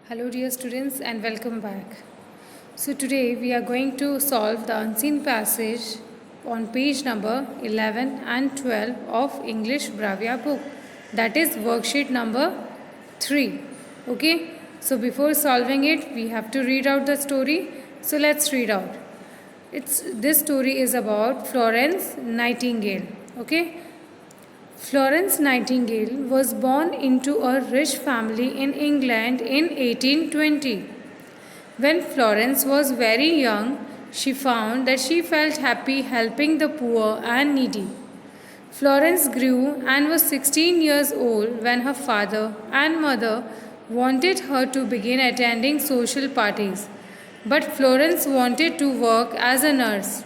Hello dear students and welcome back. So today we are going to solve the unseen passage on page number 11 and 12 of English Bravia book, that is worksheet number 3. Okay, so before solving it we have to read out the story. So let's read out. This story is about Florence Nightingale. Okay, Florence Nightingale was born into a rich family in England in 1820. When Florence was very young, she found that she felt happy helping the poor and needy. Florence grew and was 16 years old when her father and mother wanted her to begin attending social parties. But Florence wanted to work as a nurse.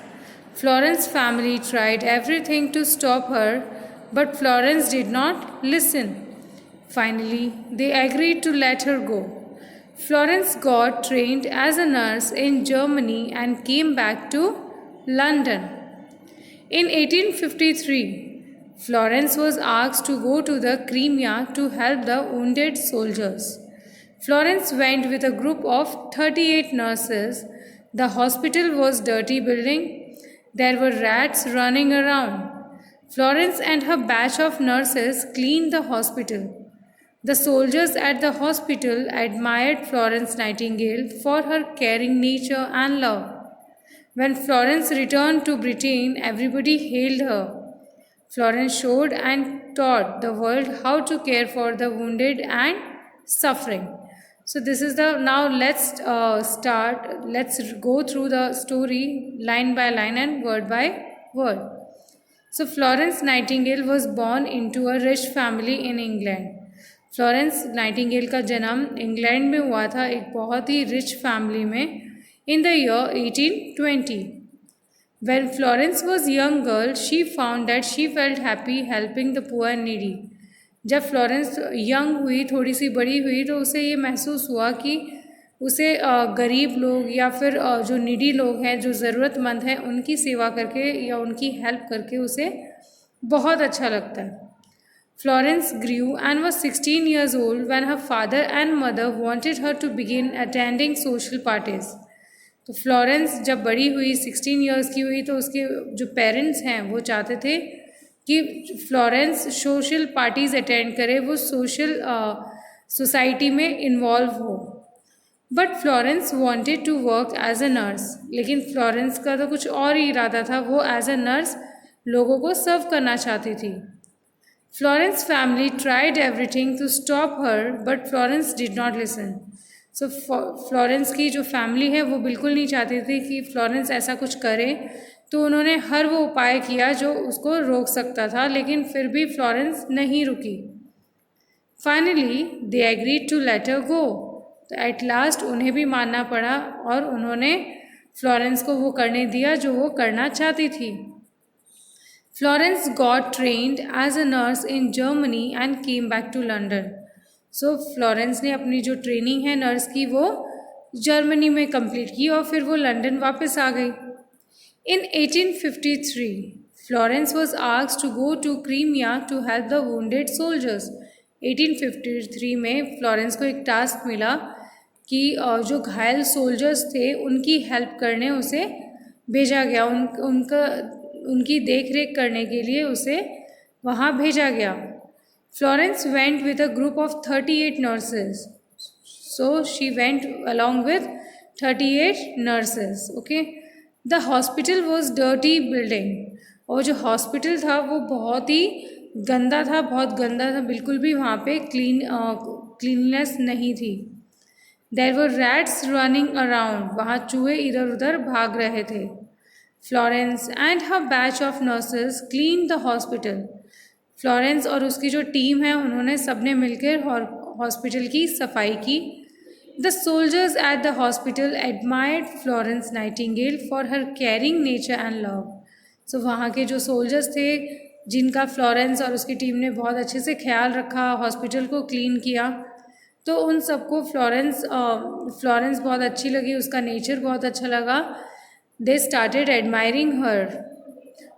Florence's family tried everything to stop her, but Florence did not listen. Finally, they agreed to let her go. Florence got trained as a nurse in Germany and came back to London. In 1853, Florence was asked to go to the Crimea to help the wounded soldiers. Florence went with a group of 38 nurses. The hospital was a dirty building. There were rats running around. Florence and her batch of nurses cleaned the hospital. The soldiers at the hospital admired Florence Nightingale for her caring nature and love. When Florence returned to Britain, everybody hailed her. Florence showed and taught the world how to care for the wounded and suffering. So this is the now let's go through the story line by line and word by word. So Florence Nightingale was born into a rich family in England. Florence Nightingale का जन्म England में हुआ था एक बहुत ही rich family में in the year 1820. When Florence was young girl, she found that she felt happy helping the poor and needy. जब Florence young हुई, थोड़ी सी बड़ी हुई, तो उसे ये महसूस हुआ कि उसे गरीब लोग या फिर जो नीडी लोग हैं, जो ज़रूरतमंद हैं, उनकी सेवा करके या उनकी हेल्प करके उसे बहुत अच्छा लगता है. Florence grew and was 16 years old when her father and mother wanted her to begin attending social parties. तो फ्लोरेंस जब बड़ी हुई 16 इयर्स की हुई तो उसके जो पेरेंट्स हैं वो चाहते थे कि फ्लोरेंस सोशल पार्टीज़ अटेंड करे, वो सोशल सोसाइटी में इन्वॉल्व हो. But Florence wanted to work as a nurse. लेकिन फ्लोरेंस का तो कुछ और ही इरादा था, वो एज अ नर्स लोगों को सर्व करना चाहती थी. Florence's family tried everything to stop her, but Florence did not listen. So Florence की जो फैमिली है वो बिल्कुल नहीं चाहती थी कि फ्लोरेंस ऐसा कुछ करे, तो उन्होंने हर वो उपाय किया जो उसको रोक सकता था, लेकिन फिर भी फ्लोरेंस नहीं रुकी. Finally they agreed to let her go. तो एट लास्ट उन्हें भी मानना पड़ा और उन्होंने फ्लोरेंस को वो करने दिया जो वो करना चाहती थी. Florence got trained as a nurse in Germany and came back to London. So Florence ने अपनी जो ट्रेनिंग है नर्स की वो जर्मनी में कंप्लीट की और फिर वो लंदन वापस आ गई. In 1853, Florence was asked to go to Crimea to help the wounded soldiers. 1853 में फ्लोरेंस को एक टास्क मिला कि जो घायल सोल्जर्स थे उनकी हेल्प करने उसे भेजा गया. उनकी देख रेख करने के लिए उसे वहाँ भेजा गया. Florence went with a group of 38 nurses. So she went along with 38 nurses. Okay. The hospital was dirty building. और जो हॉस्पिटल था वो बहुत ही गंदा था, बिल्कुल भी वहाँ पे क्लीननेस नहीं थी. There were rats running around. वहाँ चूहे इधर उधर भाग रहे थे. Florence and her batch of nurses cleaned the hospital. Florence और उसकी जो टीम है उन्होंने सबने मिलकर हॉस्पिटल की सफाई की. The soldiers at the hospital admired Florence Nightingale for her caring nature and love. So वहाँ के जो सोल्जर्स थे जिनका फ्लोरेंस और उसकी टीम ने बहुत अच्छे से ख्याल रखा, हॉस्पिटल को क्लीन किया, तो उन सबको फ्लोरेंस बहुत अच्छी लगी, उसका नेचर बहुत अच्छा लगा. They started admiring her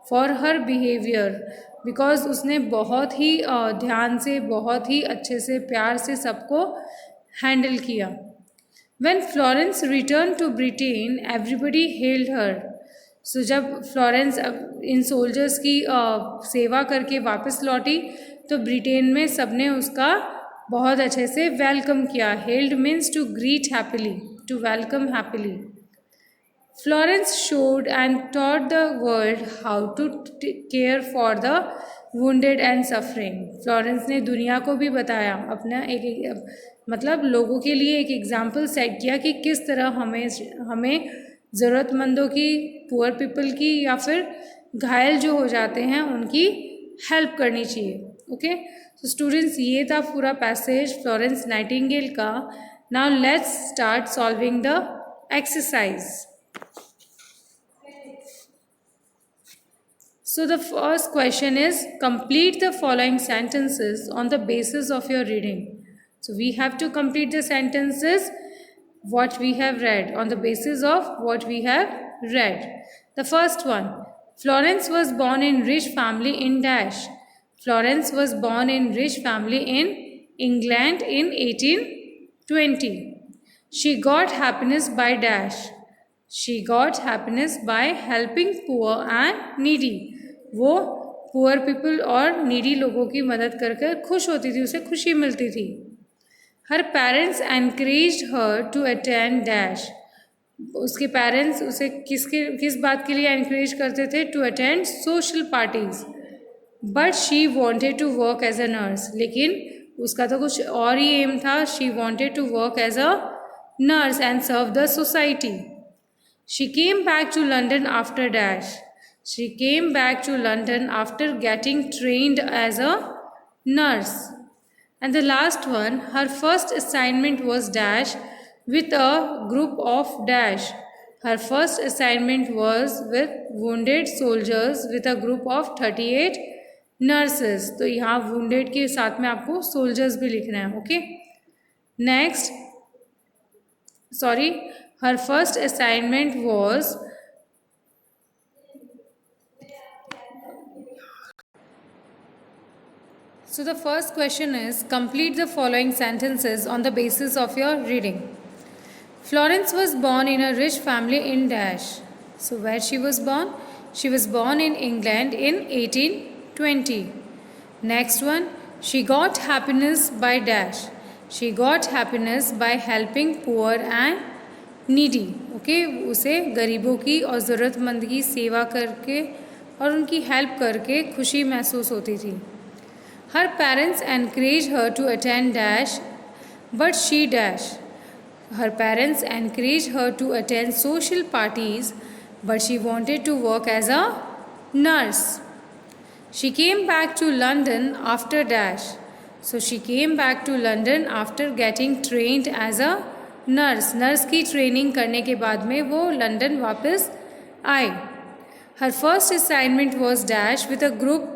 for her behavior because उसने बहुत ही ध्यान से, बहुत ही अच्छे से, प्यार से सबको हैंडल किया। When Florence returned to Britain, everybody hailed her. So जब फ्लोरेंस इन सोल्जर्स की सेवा करके वापस लौटी तो ब्रिटेन में सबने उसका बहुत अच्छे से वेलकम किया। Held means to greet happily, to welcome happily. Florence showed and taught the world how to care for the wounded and suffering. Florence ने दुनिया को भी बताया, अपना मतलब लोगों के लिए एक एग्जाम्पल सेट किया कि किस तरह हमें ज़रूरतमंदों की, पुअर पीपल की या फिर घायल जो हो जाते हैं उनकी हेल्प करनी चाहिए। ओके, तो स्टूडेंट्स ये था पूरा पैसेज फ्लोरेंस नाइटिंगेल का। Now let's start solving the exercise. So the first question is, complete the following sentences on the basis of your reading. So we have to complete the sentences what we have read on the basis of what we have read. The first one, Florence was born in rich family in dash. Florence was born in rich family in England in 1820. She got happiness by dash. She got happiness by helping poor and needy. वो poor people और needy लोगों की मदद कर कर खुश होती थी, उसे खुशी मिलती थी। Her parents encouraged her to attend dash. उसके पेरेंट्स उसे किस बात के लिए एनकरेज करते थे? To attend social parties. But she wanted to work as a nurse. लेकिन उसका तो कुछ और ही एम था। She wanted to work as a nurse and serve the society. She came back to London after dash. She came back to London after getting trained as a nurse. And the last one, her first assignment was dash with a group of dash. Her first assignment was with wounded soldiers with a group of 38 nurses. तो यहाँ wounded के साथ में आपको soldiers भी लिखना है, okay? Next, her first assignment was So the first question is, complete the following sentences on the basis of your reading. Florence was born in a rich family in dash. So where she was born? She was born in England in 1820. Next one, she got happiness by dash. She got happiness by helping poor and needy. Okay, उसे गरीबों की और ज़रूरतमंद की सेवा करके और उनकी हेल्प करके खुशी महसूस होती थी। Her parents encouraged her to attend dash, but she dash. Her parents encouraged her to attend social parties, but she wanted to work as a nurse. She came back to London after dash. So she came back to London after getting trained as a nurse. Nurse की training करने के बाद में वो London वापस आए। Her first assignment was dash with a group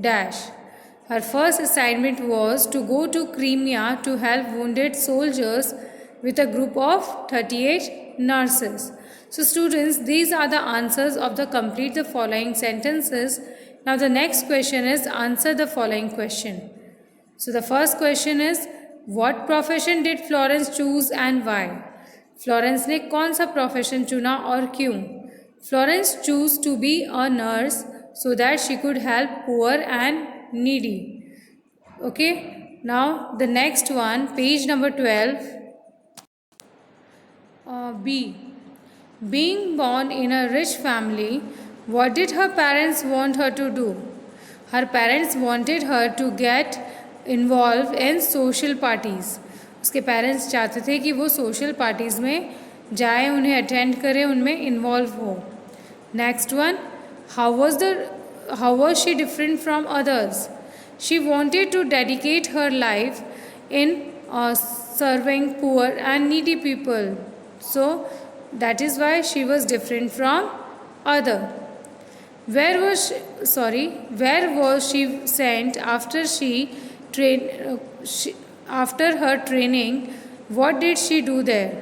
dash. Her first assignment was to go to Crimea to help wounded soldiers with a group of 38 nurses. So students, these are the answers of the complete the following sentences. Now the next question is, answer the following question. So the first question is, what profession did Florence choose and why? Florence ने कौन सा profession चुना और क्यों? Florence chose to be a nurse so that she could help poor and needy. Okay, now the next one, page number 12. B. Being born in a rich family, what did her parents want her to do? Her parents wanted her to get involved in social parties. उसके parents चाहते थे कि वो social parties में जाए, उन्हें attend करे, उनमें इन्वॉल्व हो। Next one, how was she different from others? She wanted to dedicate her life in serving poor and needy people. So that is why she was different from other. Where was she sent after after her training? What did she do there?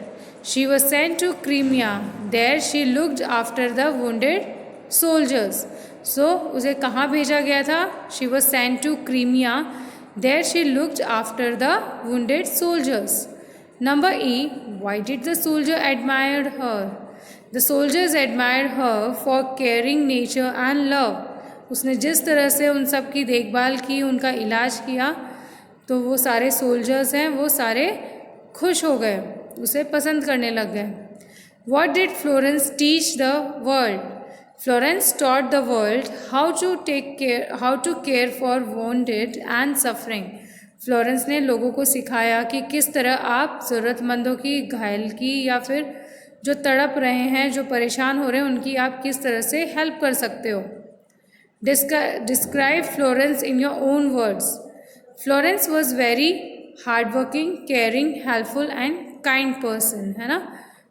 She was sent to Crimea. There she looked after the wounded soldiers. So उसे कहाँ भेजा गया था? She was sent to Crimea. There she looked after the wounded soldiers. Number E, why did the soldier admire her? The soldiers admired her for caring nature and love. उसने जिस तरह से उन सब की देखभाल की, उनका इलाज किया, तो वो सारे सोल्जर्स हैं वो सारे खुश हो गए, उसे पसंद करने लग गए. What did Florence teach the world? Florence taught the world how to care for wounded and suffering. Florence ने लोगों को सिखाया कि किस तरह आप ज़रूरतमंदों की, घायल की, या फिर जो तड़प रहे हैं, जो परेशान हो रहे हैं, उनकी आप किस तरह से हेल्प कर सकते हो. Describe Florence in your own words. Florence was very hardworking, caring, helpful and kind person. है ना,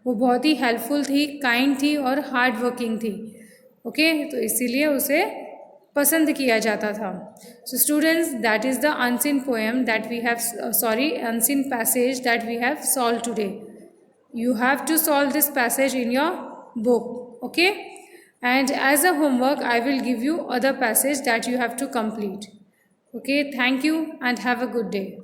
वो बहुत ही हेल्पफुल थी, काइंड थी और हार्ड वर्किंग थी. ओके, तो इसीलिए उसे पसंद किया जाता था. So students, that is the unseen poem that we have, unseen passage that we have solve today. You have to solve this passage in your book, okay? And as a homework, I will give you other passage that you have to complete. Okay, thank you and have a good day.